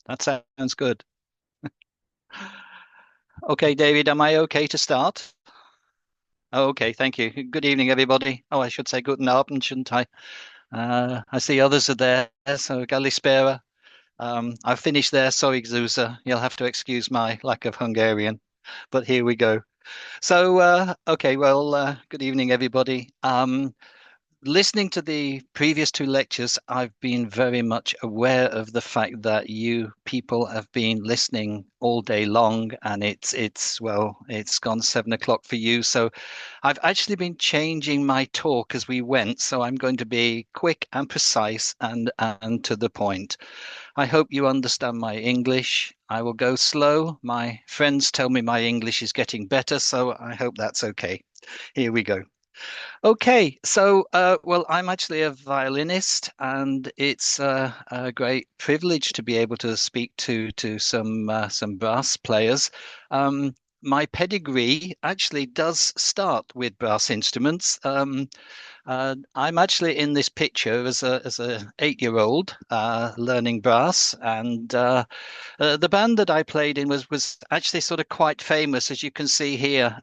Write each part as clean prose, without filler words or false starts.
That sounds good. Okay, David, am I okay to start? Oh, okay, thank you. Good evening, everybody. Oh, I should say guten Abend, shouldn't I? I see others are there, so Kalispera. I've finished there. Sorry, Zusa. You'll have to excuse my lack of Hungarian, but here we go. So, okay, well, good evening, everybody. Listening to the previous two lectures, I've been very much aware of the fact that you people have been listening all day long, and it's gone 7 o'clock for you. So I've actually been changing my talk as we went. So I'm going to be quick and precise and to the point. I hope you understand my English. I will go slow. My friends tell me my English is getting better, so I hope that's okay. Here we go. Okay, so well, I'm actually a violinist, and it's a great privilege to be able to speak to some brass players. My pedigree actually does start with brass instruments. I'm actually in this picture as a 8-year-old learning brass, and the band that I played in was actually sort of quite famous, as you can see here.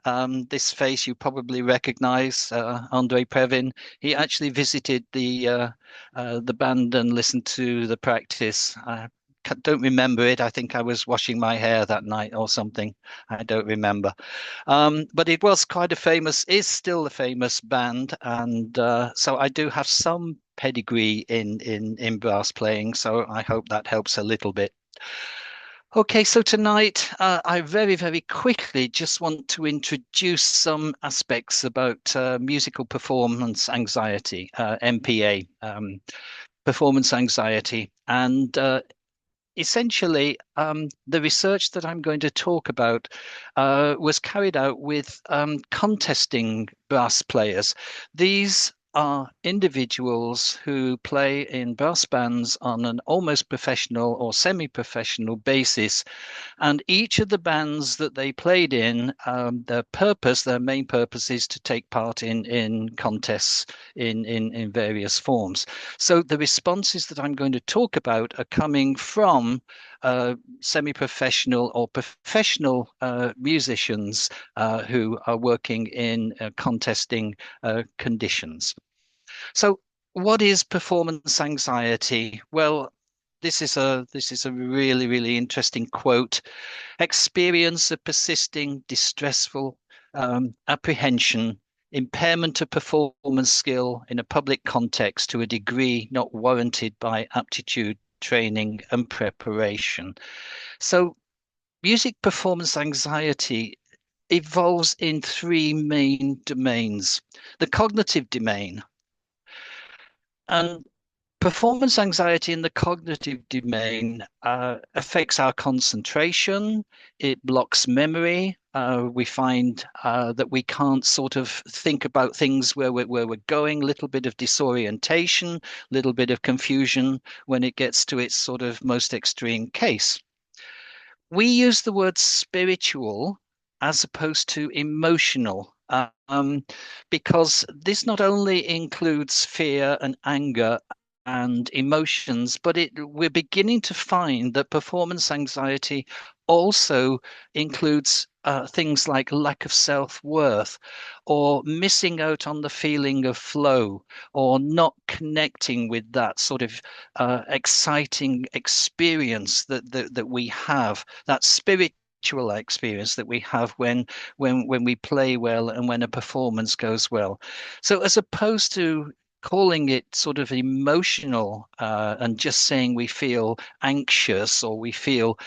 This face you probably recognize, Andre Previn. He actually visited the band and listened to the practice. Don't remember it. I think I was washing my hair that night or something. I don't remember. But it was quite a famous, is still a famous band, and so I do have some pedigree in brass playing. So I hope that helps a little bit. Okay, so tonight I very quickly just want to introduce some aspects about musical performance anxiety, MPA, performance anxiety, and essentially the research that I'm going to talk about was carried out with contesting brass players. These are individuals who play in brass bands on an almost professional or semi-professional basis, and each of the bands that they played in, their main purpose is to take part in contests in various forms. So the responses that I'm going to talk about are coming from semi-professional or professional musicians who are working in contesting conditions. So, what is performance anxiety? Well, this is a really interesting quote. Experience of persisting distressful apprehension, impairment of performance skill in a public context to a degree not warranted by aptitude, training, and preparation. So, music performance anxiety evolves in three main domains: the cognitive domain. And performance anxiety in the cognitive domain affects our concentration. It blocks memory. We find that we can't sort of think about things where we're going, a little bit of disorientation, a little bit of confusion when it gets to its sort of most extreme case. We use the word spiritual as opposed to emotional. Because this not only includes fear and anger and emotions, but we're beginning to find that performance anxiety also includes things like lack of self-worth or missing out on the feeling of flow or not connecting with that sort of exciting experience that we have, that spiritual experience that we have when we play well and when a performance goes well. So as opposed to calling it sort of emotional and just saying we feel anxious or we feel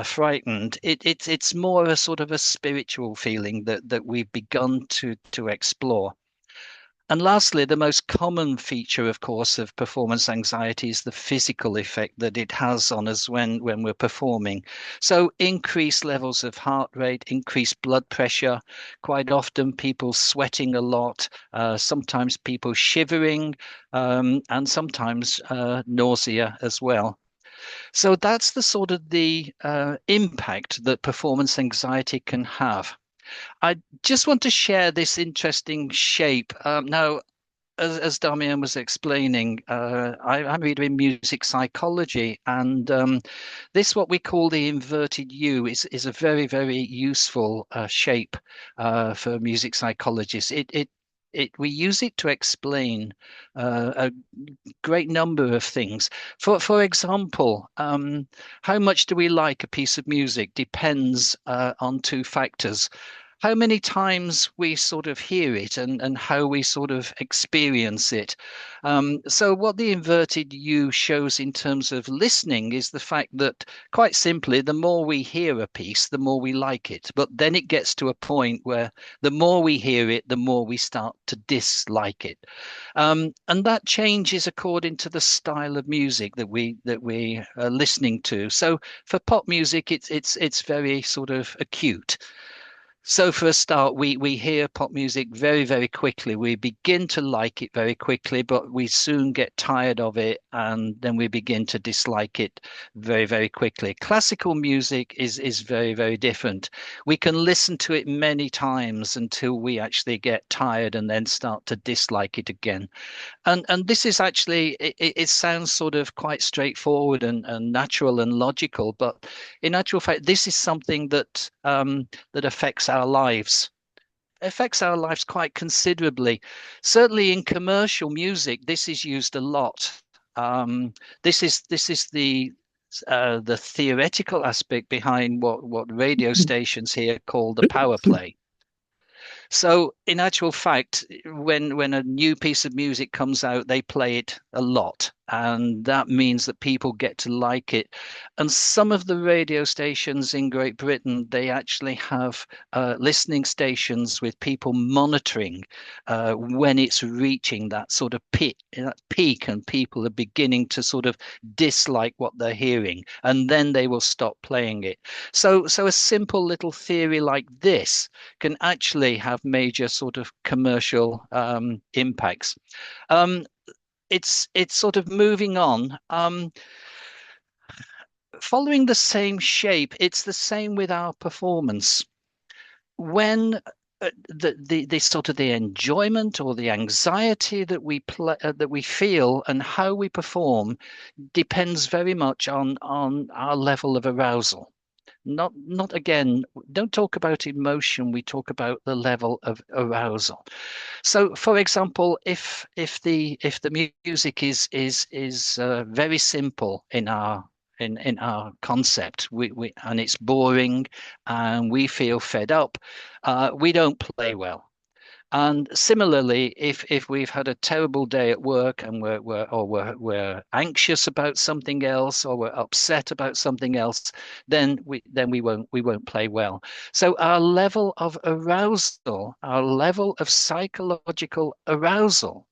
frightened, it's more a sort of a spiritual feeling that we've begun to explore. And lastly, the most common feature, of course, of performance anxiety is the physical effect that it has on us when we're performing. So increased levels of heart rate, increased blood pressure, quite often people sweating a lot, sometimes people shivering, and sometimes nausea as well. So that's the sort of the impact that performance anxiety can have. I just want to share this interesting shape. Now, as Damian was explaining, I'm reading music psychology, and this what we call the inverted U is a very, very useful shape for music psychologists. We use it to explain a great number of things. For example, how much do we like a piece of music depends on two factors: how many times we sort of hear it and how we sort of experience it. So what the inverted U shows in terms of listening is the fact that, quite simply, the more we hear a piece, the more we like it. But then it gets to a point where the more we hear it, the more we start to dislike it. And that changes according to the style of music that we are listening to. So for pop music, it's very sort of acute. So for a start, we hear pop music very, very quickly. We begin to like it very quickly, but we soon get tired of it, and then we begin to dislike it very, very quickly. Classical music is very, very different. We can listen to it many times until we actually get tired and then start to dislike it again. And this is actually, it sounds sort of quite straightforward and natural and logical, but in actual fact, this is something that affects our lives. Affects our lives quite considerably. Certainly in commercial music, this is used a lot. This is the theoretical aspect behind what radio stations here call the power play. So, in actual fact, when a new piece of music comes out, they play it a lot, and that means that people get to like it. And some of the radio stations in Great Britain, they actually have listening stations with people monitoring when it's reaching that sort of peak, and people are beginning to sort of dislike what they're hearing, and then they will stop playing it. So a simple little theory like this can actually have major sort of commercial impacts. Um, it's sort of moving on. Following the same shape, it's the same with our performance. When the sort of the enjoyment or the anxiety that we feel and how we perform depends very much on our level of arousal. Not again, don't talk about emotion, we talk about the level of arousal. So for example, if the music is very simple in our concept, we and it's boring and we feel fed up, we don't play well. And similarly, if we've had a terrible day at work and we're anxious about something else, or we're upset about something else, then we won't play well. So our level of arousal, our level of psychological arousal,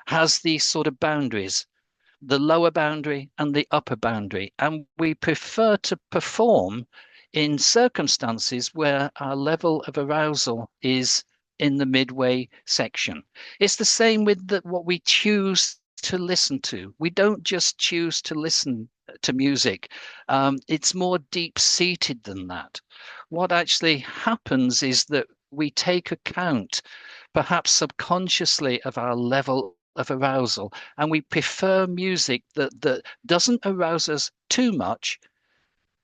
has these sort of boundaries: the lower boundary and the upper boundary. And we prefer to perform in circumstances where our level of arousal is in the midway section. It's the same with what we choose to listen to. We don't just choose to listen to music. It's more deep seated than that. What actually happens is that we take account, perhaps subconsciously, of our level of arousal, and we prefer music that doesn't arouse us too much,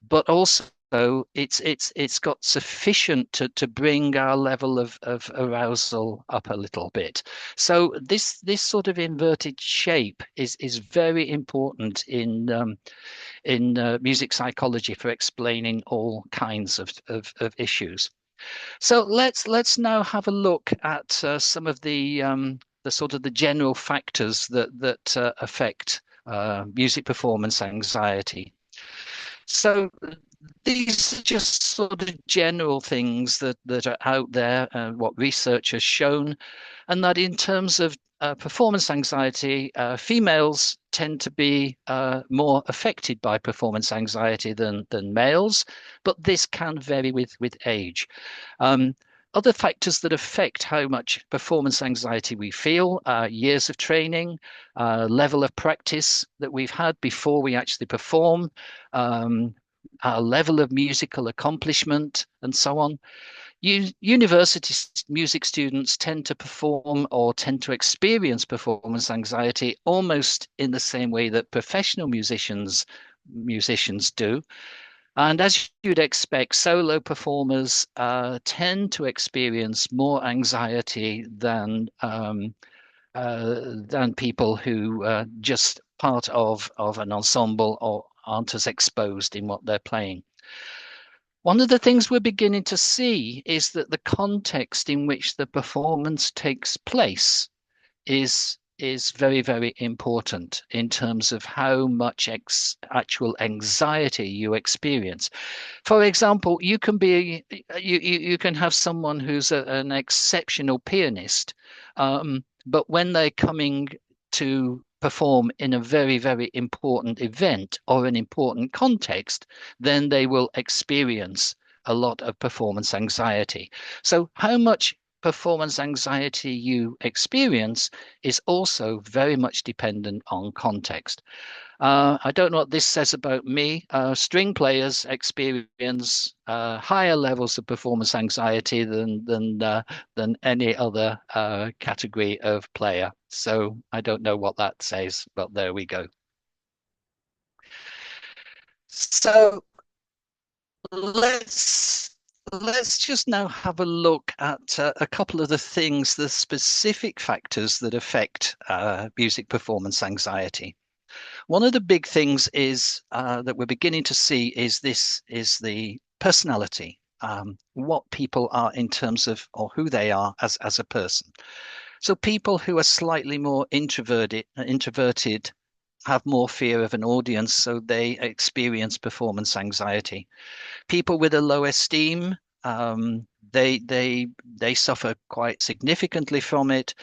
but also it's got sufficient to bring our level of arousal up a little bit. So this sort of inverted shape is very important in music psychology for explaining all kinds of issues. So let's now have a look at some of the sort of the general factors that affect music performance anxiety. So these are just sort of general things that are out there, what research has shown, and that in terms of performance anxiety, females tend to be more affected by performance anxiety than males, but this can vary with age. Um, Other factors that affect how much performance anxiety we feel are years of training, level of practice that we've had before we actually perform, our level of musical accomplishment, and so on. University music students tend to perform or tend to experience performance anxiety almost in the same way that professional musicians do. And as you'd expect, solo performers tend to experience more anxiety than people who just part of an ensemble or aren't as exposed in what they're playing. One of the things we're beginning to see is that the context in which the performance takes place is very, very important in terms of how much actual anxiety you experience. For example, you can have someone who's an exceptional pianist, but when they're coming to perform in a very, very important event or an important context, then they will experience a lot of performance anxiety. So, how much performance anxiety you experience is also very much dependent on context. I don't know what this says about me. String players experience higher levels of performance anxiety than any other category of player. So I don't know what that says, but there we go. So let's let's just now have a look at a couple of the things, the specific factors that affect music performance anxiety. One of the big things is that we're beginning to see is the personality, what people are in terms of or who they are as a person. So people who are slightly more introverted have more fear of an audience, so they experience performance anxiety. People with a low esteem, they suffer quite significantly from it.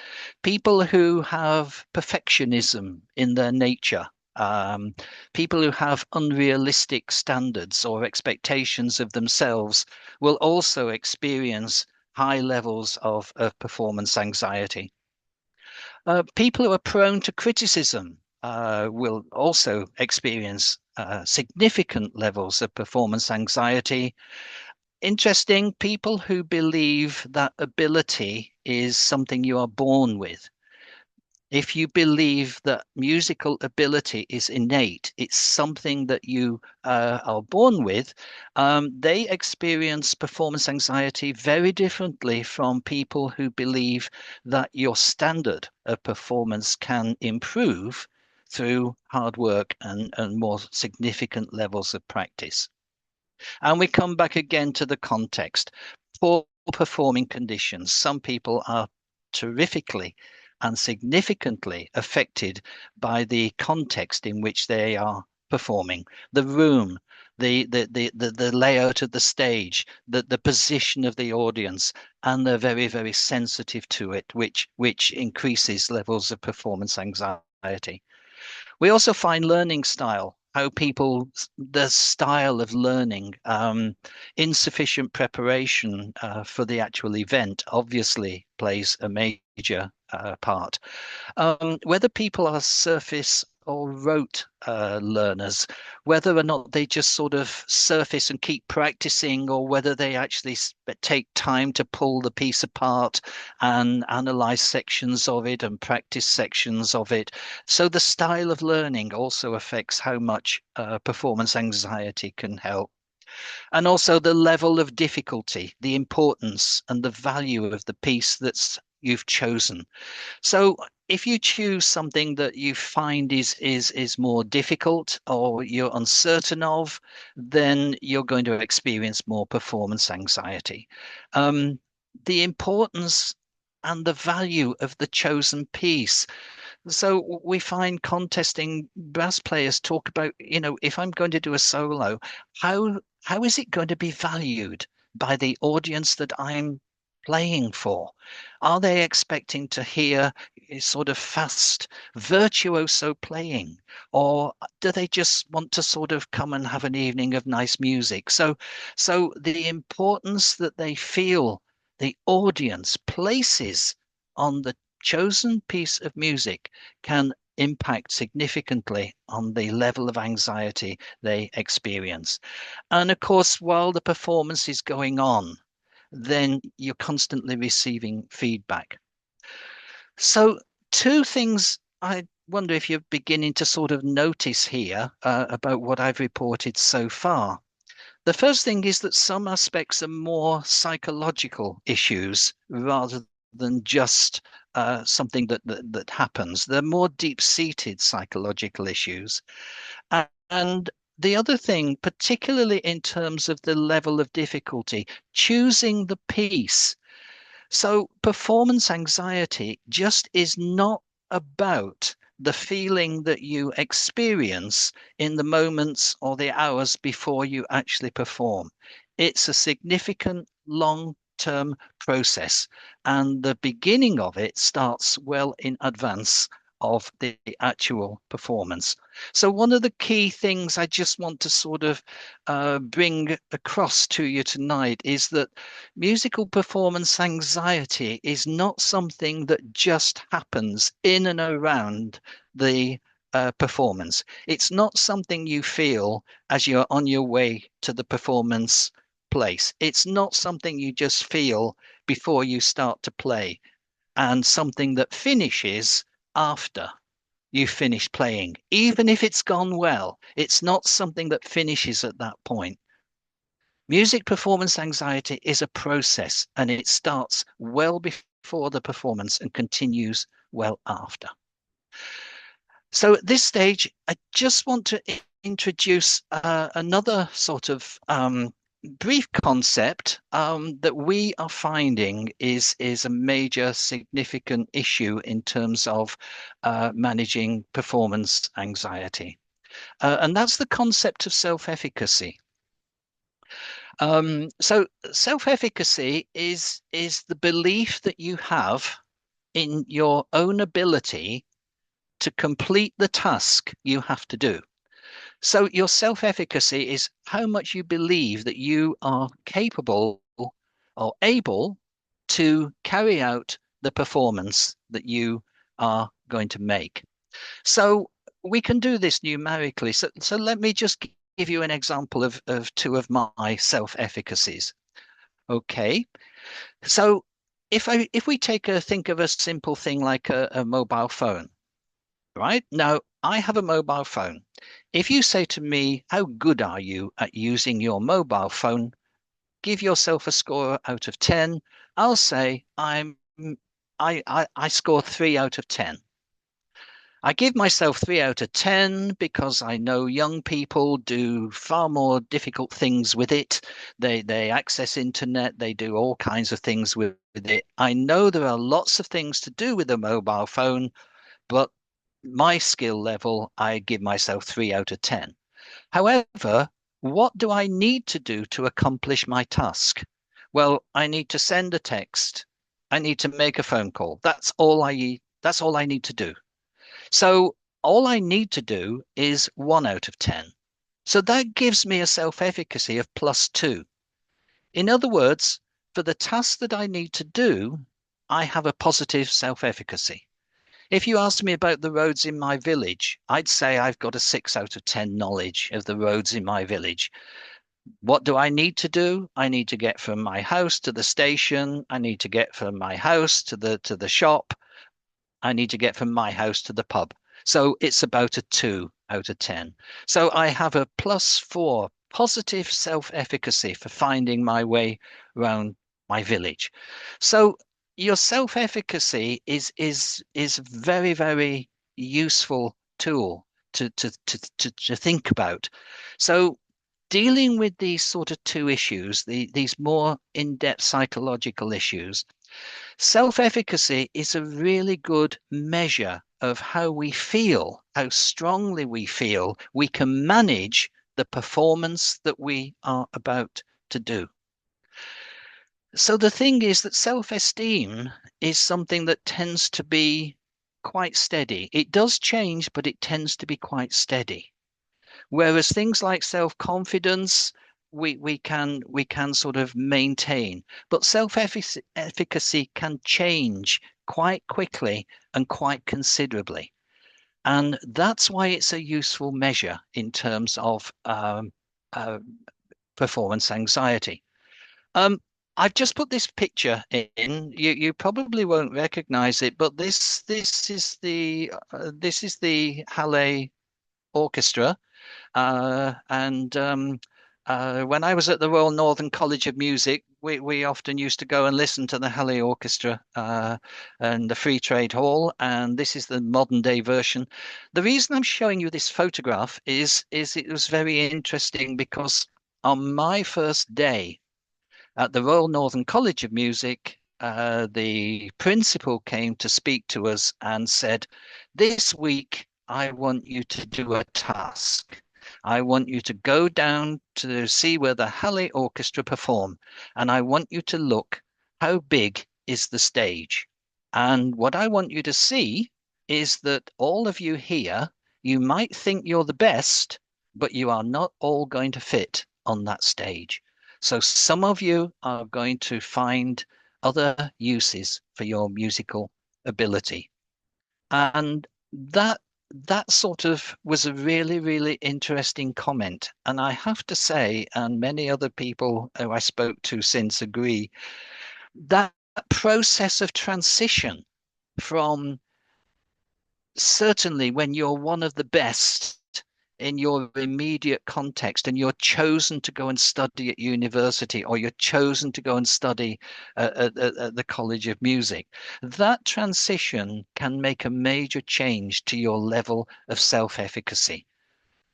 People who have perfectionism in their nature, um, people who have unrealistic standards or expectations of themselves will also experience high levels of performance anxiety. People who are prone to criticism will also experience significant levels of performance anxiety. Interesting, people who believe that ability is something you are born with. If you believe that musical ability is innate, it's something that you are born with, they experience performance anxiety very differently from people who believe that your standard of performance can improve through hard work and more significant levels of practice. And we come back again to the context. Poor performing conditions. Some people are terrifically and significantly affected by the context in which they are performing. The room, the layout of the stage, the position of the audience, and they're very, very sensitive to it, which increases levels of performance anxiety. We also find learning style, how people, the style of learning, insufficient preparation for the actual event obviously plays a major part. Whether people are surface or rote learners, whether or not they just sort of surface and keep practicing, or whether they actually take time to pull the piece apart and analyze sections of it and practice sections of it. So the style of learning also affects how much performance anxiety can help. And also the level of difficulty, the importance and the value of the piece that's you've chosen. So if you choose something that you find is more difficult or you're uncertain of, then you're going to experience more performance anxiety. Um, the importance and the value of the chosen piece. So we find contesting brass players talk about, if I'm going to do a solo, how is it going to be valued by the audience that I'm playing for? Are they expecting to hear a sort of fast virtuoso playing, or do they just want to sort of come and have an evening of nice music? So the importance that they feel the audience places on the chosen piece of music can impact significantly on the level of anxiety they experience. And of course, while the performance is going on, then you're constantly receiving feedback. So two things I wonder if you're beginning to sort of notice here about what I've reported so far. The first thing is that some aspects are more psychological issues rather than just something that happens. They're more deep-seated psychological issues. And the other thing, particularly in terms of the level of difficulty, choosing the piece. So performance anxiety just is not about the feeling that you experience in the moments or the hours before you actually perform. It's a significant long-term process, and the beginning of it starts well in advance of the actual performance. So one of the key things I just want to sort of bring across to you tonight is that musical performance anxiety is not something that just happens in and around the performance. It's not something you feel as you're on your way to the performance place. It's not something you just feel before you start to play, and something that finishes after you finish playing. Even if it's gone well, it's not something that finishes at that point. Music performance anxiety is a process, and it starts well before the performance and continues well after. So at this stage, I just want to introduce another sort of brief concept that we are finding is a major significant issue in terms of managing performance anxiety. And that's the concept of self-efficacy. So self-efficacy is the belief that you have in your own ability to complete the task you have to do. So your self-efficacy is how much you believe that you are capable or able to carry out the performance that you are going to make. So we can do this numerically. So let me just give you an example of two of my self-efficacies. Okay. So if we think of a simple thing like a mobile phone, right? Now, I have a mobile phone. If you say to me, how good are you at using your mobile phone? Give yourself a score out of 10. I'll say I score 3 out of 10. I give myself 3 out of 10 because I know young people do far more difficult things with it. They access internet, they do all kinds of things with it. I know there are lots of things to do with a mobile phone, but my skill level, I give myself 3 out of 10. However, what do I need to do to accomplish my task? Well, I need to send a text. I need to make a phone call. That's all I need to do. So all I need to do is 1 out of 10. So that gives me a self-efficacy of +2. In other words, for the task that I need to do, I have a positive self-efficacy. If you asked me about the roads in my village, I'd say I've got a 6 out of 10 knowledge of the roads in my village. What do I need to do? I need to get from my house to the station. I need to get from my house to the shop. I need to get from my house to the pub. So it's about a 2 out of 10. So I have a +4 positive self-efficacy for finding my way around my village. So your self-efficacy is very, very useful tool to think about. So dealing with these sort of two issues, these more in-depth psychological issues, self-efficacy is a really good measure of how we feel, how strongly we feel we can manage the performance that we are about to do. So the thing is that self-esteem is something that tends to be quite steady. It does change, but it tends to be quite steady. Whereas things like self-confidence, we can sort of maintain, but self-efficacy can change quite quickly and quite considerably. And that's why it's a useful measure in terms of uh, performance anxiety. Um, I've just put this picture in. You probably won't recognize it, but this is the Halle Orchestra. And when I was at the Royal Northern College of Music, we often used to go and listen to the Halle Orchestra and the Free Trade Hall. And this is the modern day version. The reason I'm showing you this photograph is it was very interesting because on my first day at the Royal Northern College of Music, the principal came to speak to us and said, "This week, I want you to do a task. I want you to go down to see where the Halle Orchestra perform, and I want you to look how big is the stage. And what I want you to see is that all of you here, you might think you're the best, but you are not all going to fit on that stage. So some of you are going to find other uses for your musical ability." And that sort of was a really, really interesting comment. And I have to say, and many other people who I spoke to since agree, that process of transition from certainly when you're one of the best in your immediate context and you're chosen to go and study at university or you're chosen to go and study at the College of Music, that transition can make a major change to your level of self-efficacy.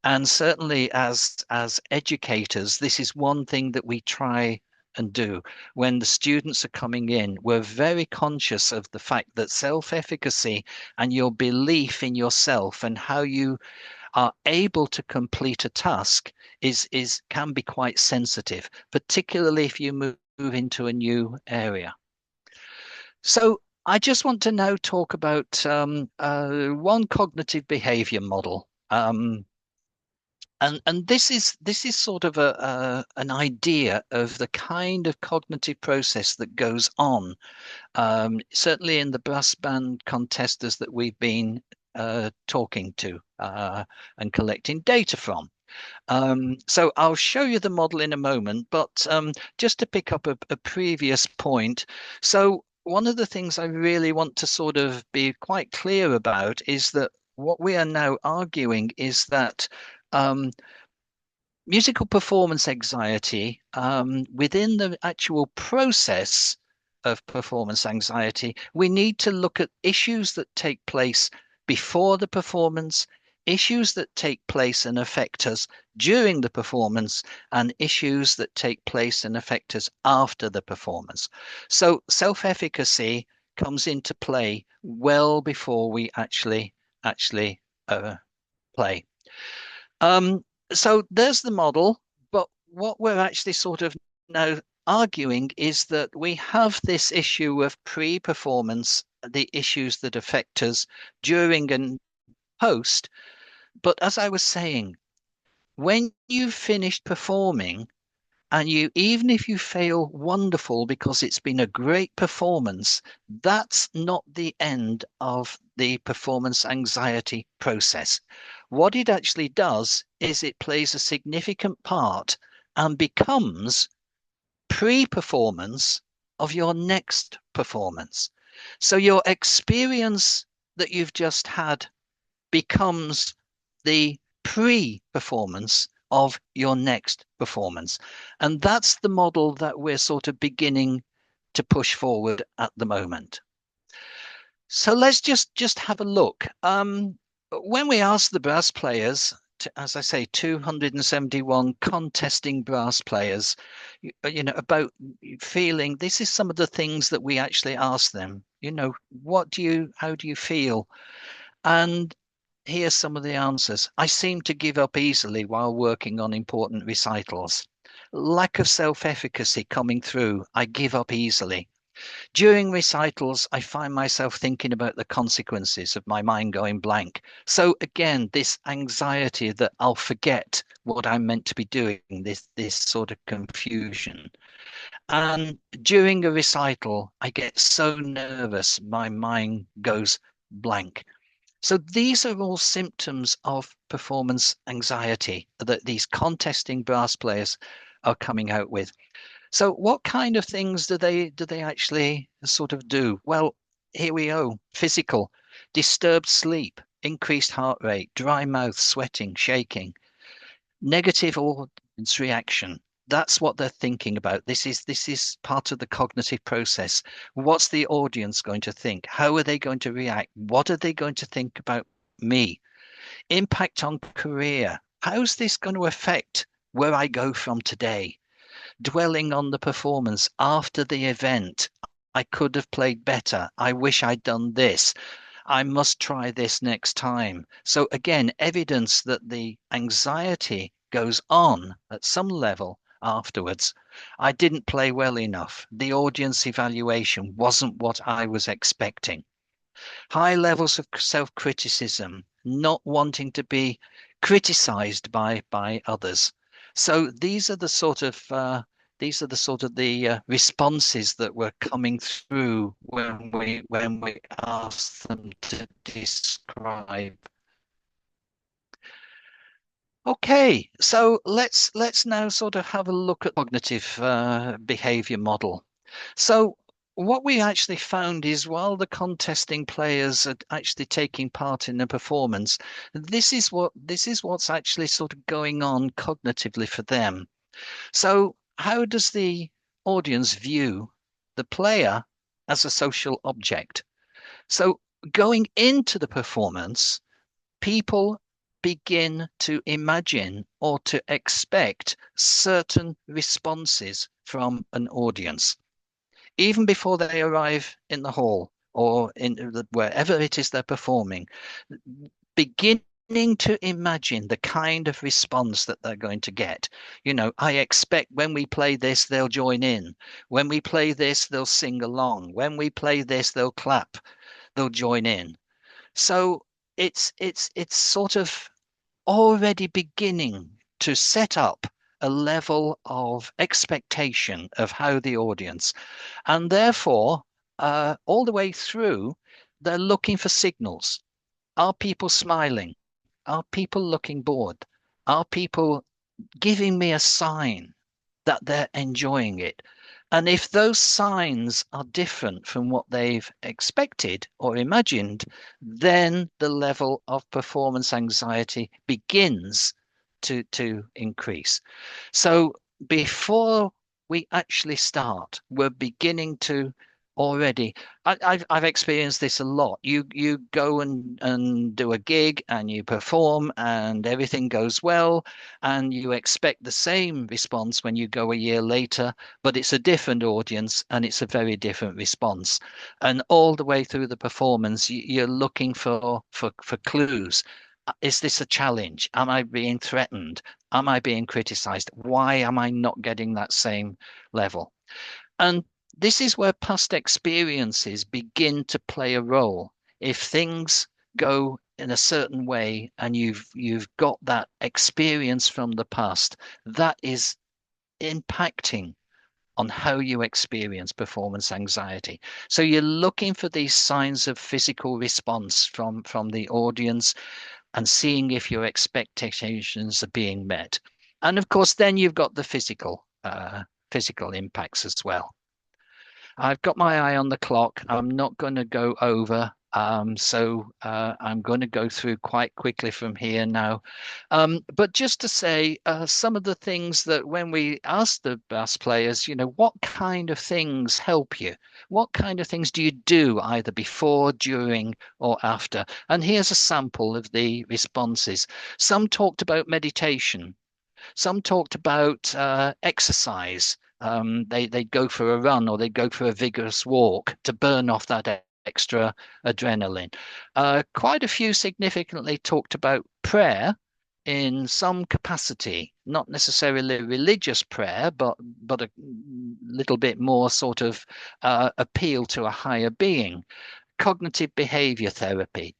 And certainly as educators, this is one thing that we try and do. When the students are coming in, we're very conscious of the fact that self-efficacy and your belief in yourself and how you are able to complete a task is can be quite sensitive, particularly if you move into a new area. So I just want to now talk about one cognitive behavior model. And this is sort of an idea of the kind of cognitive process that goes on, certainly in the brass band contesters that we've been talking to and collecting data from. So I'll show you the model in a moment, but just to pick up a previous point. So one of the things I really want to sort of be quite clear about is that what we are now arguing is that um, musical performance anxiety, within the actual process of performance anxiety, we need to look at issues that take place before the performance, issues that take place and affect us during the performance, and issues that take place and affect us after the performance. So self-efficacy comes into play well before we actually play. Um, so there's the model, but what we're actually sort of now arguing is that we have this issue of pre-performance, the issues that affect us during and post. But as I was saying, when you've finished performing, and you, even if you fail, wonderful, because it's been a great performance, that's not the end of the performance anxiety process. What it actually does is it plays a significant part and becomes pre-performance of your next performance. So your experience that you've just had becomes the pre-performance of your next performance. And that's the model that we're sort of beginning to push forward at the moment. So let's just have a look. When we asked the brass players, as I say, 271 contesting brass players, about feeling, this is some of the things that we actually asked them. How do you feel? And here's some of the answers. I seem to give up easily while working on important recitals. Lack of self-efficacy coming through. I give up easily. During recitals, I find myself thinking about the consequences of my mind going blank. So again, this anxiety that I'll forget what I'm meant to be doing, this sort of confusion. And during a recital, I get so nervous, my mind goes blank. So these are all symptoms of performance anxiety that these contesting brass players are coming out with. So what kind of things do they actually sort of do? Well, here we go. Physical, disturbed sleep, increased heart rate, dry mouth, sweating, shaking, negative audience reaction. That's what they're thinking about. This is part of the cognitive process. What's the audience going to think? How are they going to react? What are they going to think about me? Impact on career. How's this going to affect where I go from today? Dwelling on the performance after the event. I could have played better. I wish I'd done this. I must try this next time. So again, evidence that the anxiety goes on at some level afterwards. I didn't play well enough. The audience evaluation wasn't what I was expecting. High levels of self-criticism, not wanting to be criticized by others. So these are the responses that were coming through when we asked them to describe. Okay, so let's now sort of have a look at cognitive behavior model. So what we actually found is while the contesting players are actually taking part in the performance, this is what's actually sort of going on cognitively for them. So how does the audience view the player as a social object? So going into the performance, people begin to imagine or to expect certain responses from an audience even before they arrive in the hall or wherever it is they're performing, beginning to imagine the kind of response that they're going to get. I expect when we play this, they'll join in. When we play this, they'll sing along. When we play this, they'll clap, they'll join in. So it's sort of already beginning to set up a level of expectation of how the audience, and therefore, all the way through, they're looking for signals. Are people smiling? Are people looking bored? Are people giving me a sign that they're enjoying it? And if those signs are different from what they've expected or imagined, then the level of performance anxiety begins to increase. So before we actually start, we're beginning to already. I've experienced this a lot. You go and do a gig and you perform and everything goes well, and you expect the same response when you go a year later, but it's a different audience and it's a very different response. And all the way through the performance, you're looking for clues. Is this a challenge? Am I being threatened? Am I being criticized? Why am I not getting that same level? And this is where past experiences begin to play a role. If things go in a certain way and you've got that experience from the past, that is impacting on how you experience performance anxiety. So you're looking for these signs of physical response from the audience and seeing if your expectations are being met. And of course, then you've got the physical impacts as well. I've got my eye on the clock. I'm not going to go over. So I'm going to go through quite quickly from here now. But just to say, some of the things that when we ask the bass players, what kind of things help you? What kind of things do you do either before, during, or after? And here's a sample of the responses. Some talked about meditation. Some talked about exercise. They'd go for a run or they'd go for a vigorous walk to burn off that extra adrenaline. Quite a few significantly talked about prayer in some capacity, not necessarily religious prayer, but a little bit more sort of appeal to a higher being. Cognitive behavior therapy,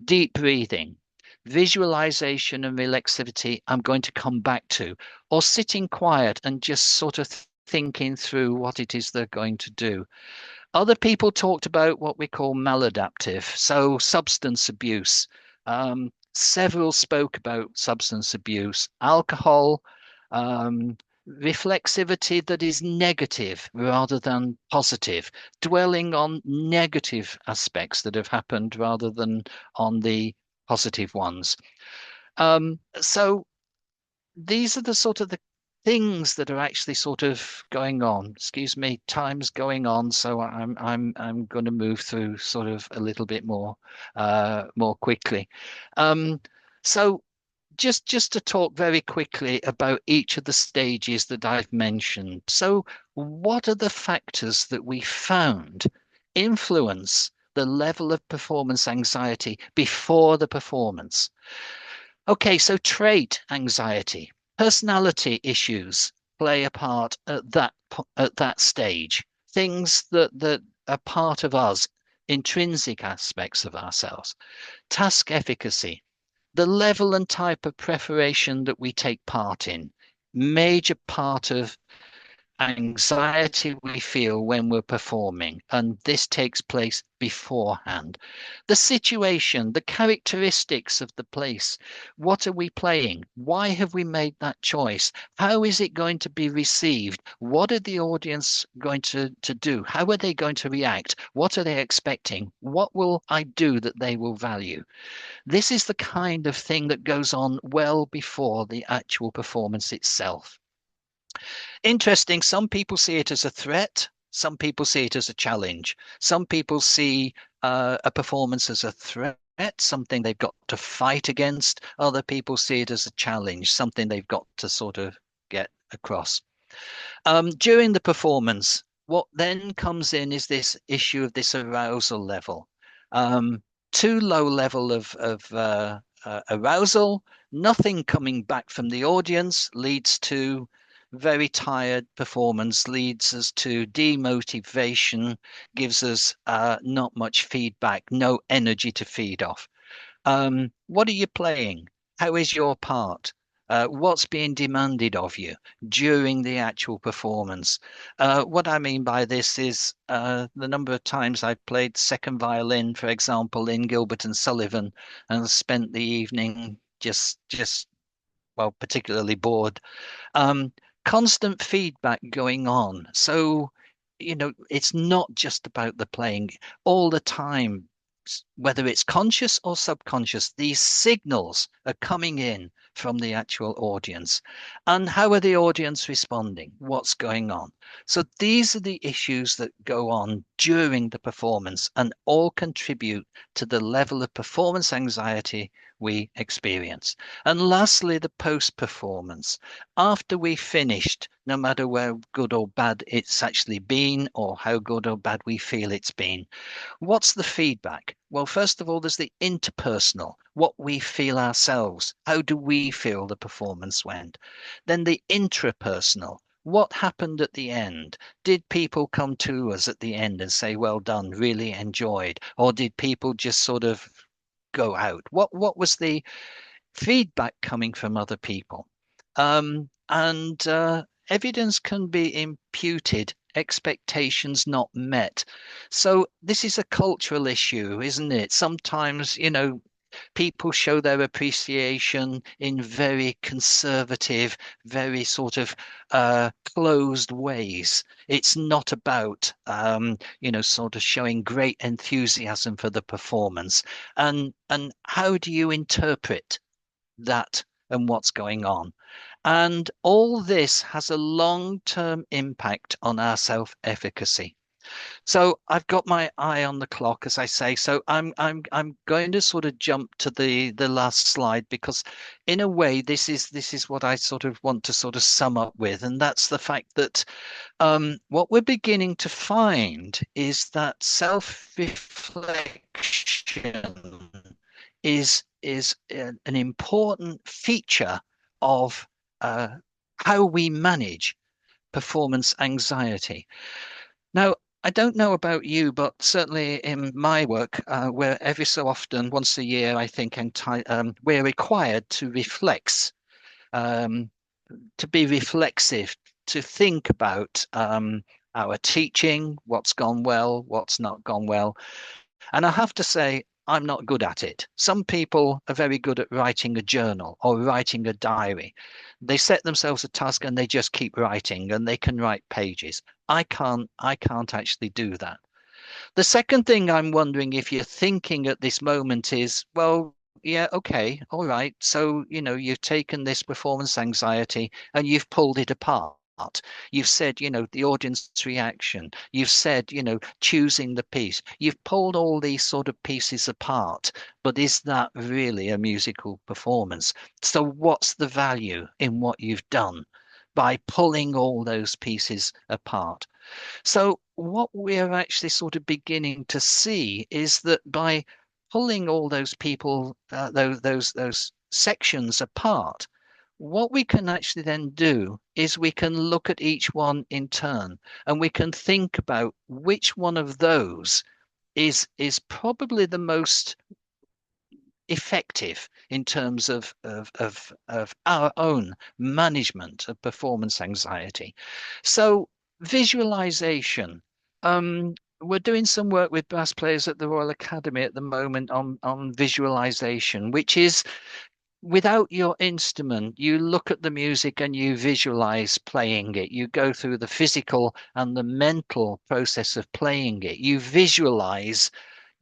deep breathing, visualization and relaxivity, I'm going to come back to, or sitting quiet and just sort of thinking through what it is they're going to do. Other people talked about what we call maladaptive, so substance abuse. Several spoke about substance abuse, alcohol, reflexivity that is negative rather than positive, dwelling on negative aspects that have happened rather than on the positive ones. So these are the sort of the things that are actually sort of going on. Excuse me, time's going on, so I'm going to move through sort of a little bit more quickly. Um, so just to talk very quickly about each of the stages that I've mentioned. So, what are the factors that we found influence the level of performance anxiety before the performance? Okay, so trait anxiety, personality issues play a part at that stage. Things that are part of us, intrinsic aspects of ourselves. Task efficacy, the level and type of preparation that we take part in, major part of anxiety we feel when we're performing, and this takes place beforehand. The situation, the characteristics of the place, what are we playing? Why have we made that choice? How is it going to be received? What are the audience going to do? How are they going to react? What are they expecting? What will I do that they will value? This is the kind of thing that goes on well before the actual performance itself. Interesting. Some people see it as a threat. Some people see it as a challenge. Some people see a performance as a threat, something they've got to fight against. Other people see it as a challenge, something they've got to sort of get across. During the performance, what then comes in is this issue of this arousal level. Too low level of arousal, nothing coming back from the audience leads to very tired performance, leads us to demotivation, gives us not much feedback, no energy to feed off. What are you playing? How is your part? What's being demanded of you during the actual performance? What I mean by this is the number of times I've played second violin, for example, in Gilbert and Sullivan, and spent the evening well, particularly bored. Um, Constant feedback going on. So, it's not just about the playing all the time, whether it's conscious or subconscious, these signals are coming in from the actual audience. And how are the audience responding? What's going on? So these are the issues that go on during the performance and all contribute to the level of performance anxiety we experience. And lastly, the post performance. After we finished, no matter where good or bad it's actually been, or how good or bad we feel it's been, what's the feedback? Well, first of all, there's the interpersonal, what we feel ourselves. How do we feel the performance went? Then the intrapersonal. What happened at the end? Did people come to us at the end and say, well done, really enjoyed? Or did people just sort of go out? What was the feedback coming from other people? And evidence can be imputed, expectations not met. So this is a cultural issue, isn't it? Sometimes, people show their appreciation in very conservative, very sort of closed ways. It's not about, sort of showing great enthusiasm for the performance. And how do you interpret that and what's going on? And all this has a long-term impact on our self-efficacy. So I've got my eye on the clock, as I say. So I'm going to sort of jump to the last slide because, in a way, this is what I sort of want to sort of sum up with, and that's the fact that what we're beginning to find is that self-reflection is an important feature of how we manage performance anxiety. Now, I don't know about you, but certainly in my work, where every so often, once a year, I think, we're required um, to be reflexive, to think about our teaching, what's gone well, what's not gone well. And I have to say, I'm not good at it. Some people are very good at writing a journal or writing a diary. They set themselves a task and they just keep writing and they can write pages. I can't actually do that. The second thing I'm wondering if you're thinking at this moment is, well, yeah, okay, all right. So, you've taken this performance anxiety and you've pulled it apart. You've said, the audience reaction. You've said, choosing the piece. You've pulled all these sort of pieces apart, but is that really a musical performance? So, what's the value in what you've done by pulling all those pieces apart? So what we're actually sort of beginning to see is that by pulling all those people, those sections apart, what we can actually then do is we can look at each one in turn and we can think about which one of those is probably the most effective in terms of our own management of performance anxiety. So visualization. We're doing some work with brass players at the Royal Academy at the moment on visualization, which is without your instrument, you look at the music and you visualize playing it. You go through the physical and the mental process of playing it. You visualize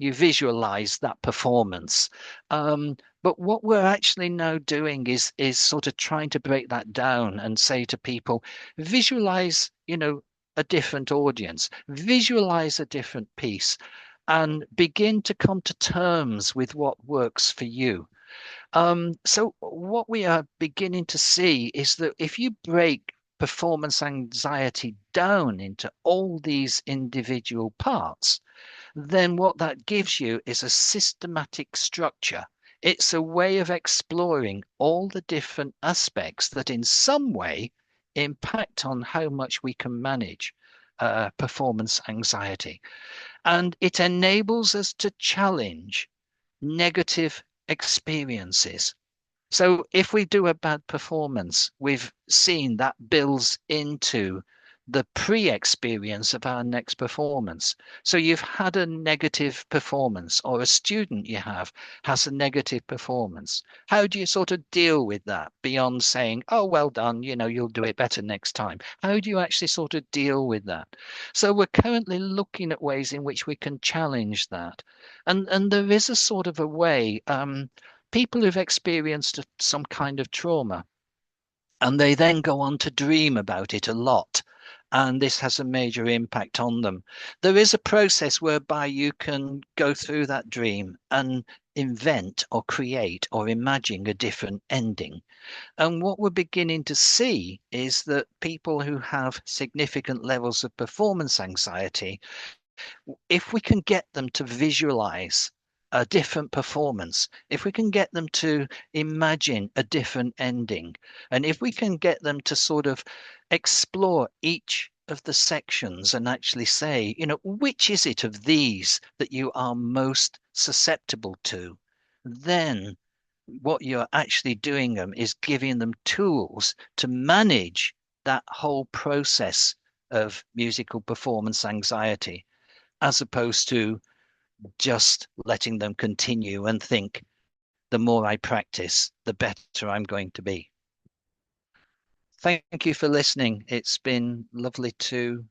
that performance. But what we're actually now doing is sort of trying to break that down and say to people, visualize, a different audience, visualize a different piece, and begin to come to terms with what works for you. So what we are beginning to see is that if you break performance anxiety down into all these individual parts, then what that gives you is a systematic structure. It's a way of exploring all the different aspects that in some way impact on how much we can manage performance anxiety. And it enables us to challenge negative experiences. So if we do a bad performance, we've seen that builds into the pre-experience of our next performance. So you've had a negative performance, or a student you have has a negative performance. How do you sort of deal with that beyond saying, oh, well done, you'll do it better next time? How do you actually sort of deal with that? So we're currently looking at ways in which we can challenge that. And there is a sort of a way, people who've experienced some kind of trauma and they then go on to dream about it a lot. And this has a major impact on them. There is a process whereby you can go through that dream and invent or create or imagine a different ending. And what we're beginning to see is that people who have significant levels of performance anxiety, if we can get them to visualize a different performance, if we can get them to imagine a different ending, and if we can get them to sort of explore each of the sections and actually say, which is it of these that you are most susceptible to, then what you're actually doing them is giving them tools to manage that whole process of musical performance anxiety, as opposed to just letting them continue and think the more I practice, the better I'm going to be. Thank you for listening. It's been lovely to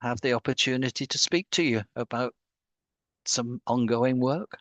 have the opportunity to speak to you about some ongoing work.